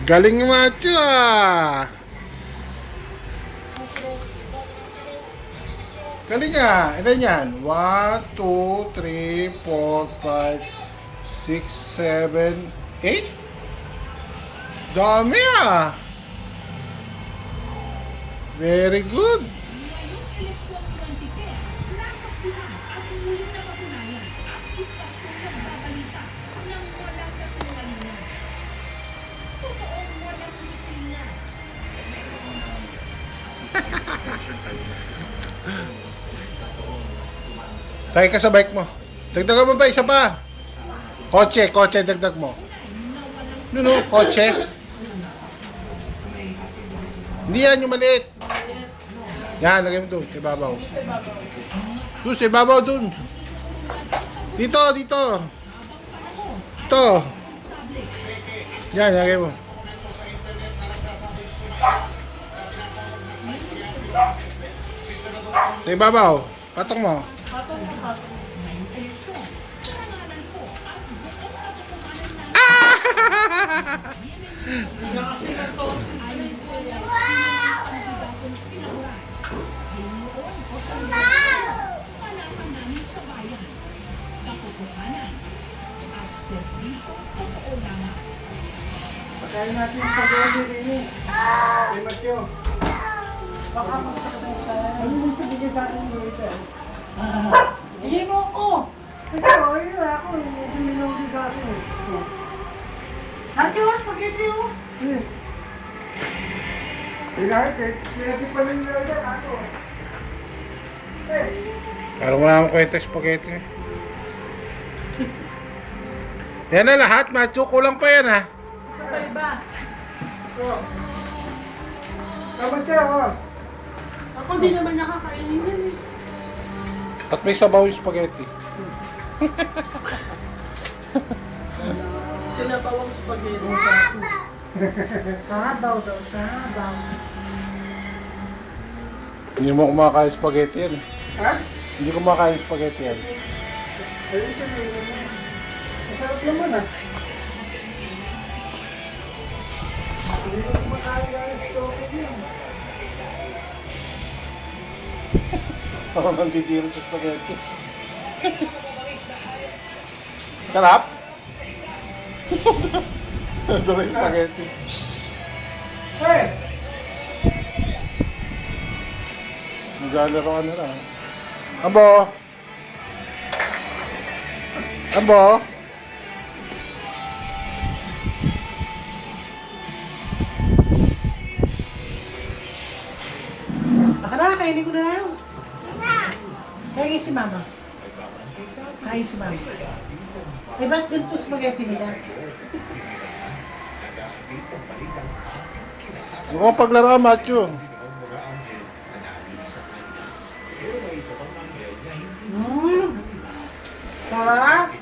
Galing ni Macho ah. Galing ah. Ilan yan? 1, 2, 3, 4, 5, 6, 7, 8? Dami ah. Very good. Ngayong eleksyon 2010, nasaksihan at muling napatunayan ang istasyon ng babalita ng walang kasinungalingan. Totoong walang kinikilingan. Sakay ka sa bike mo. Dagdagan mo pa isa pa. Kotse, dagdag mo. No, kotse. Hindi yan yung maliit. Yan, lagay mo doon, sa ibabaw. Doon, sa ibabaw doon. Dito. Ito. Yan, lagay mo. Sa ibabaw. Patok mo. Ngayong eleksyon, karangalan ko ang buong katotohanan ng ayon po ay kandidatong pinaguran. Ginoon o sa panapan namin sa bayan. Katotohanan at serbisyo totoo lamang. Pagkain natin yung pag-uwi rin eh. Kay Mateo. Baka magsakit sa... Ano mo ito bigay sa akin mo ito eh? Hindi mo ako! Kasi ayun ako, hindi minuli sa akin eh. Saan kayo spaghetti oh? Eh. Kailangan eh, pinati pa rin nila ulit ako. Eh. Parang wala akong kwenta spaghetti. Yan na lahat, Macho. Kulang pa yan ha. Isa pa iba. Ito. Kamatyo ako. Ako di naman nakakainin yan eh. At may sabaw yung spaghetti. Sila bawang spaghetti. Sabaw daw, sabaw. Hindi mo kumakain spaghetti yan eh. Ha? Hindi kumakain spaghetti yan. Ayun ito na yun. Masarap naman ah. Hindi ko kumakain ng chocolate yun. Parang nanditiro sa spaghetti. Sarap? Dulo yung spaghetti. Hey! Maglalaro ka na lang. Ambo! Ambo! Baka na, kainin ko na lang. Kainin si mama. Kain si mama. Eh, ba't ganito spaghetti nila? Huwag kang paglaro, Macho. Sarap!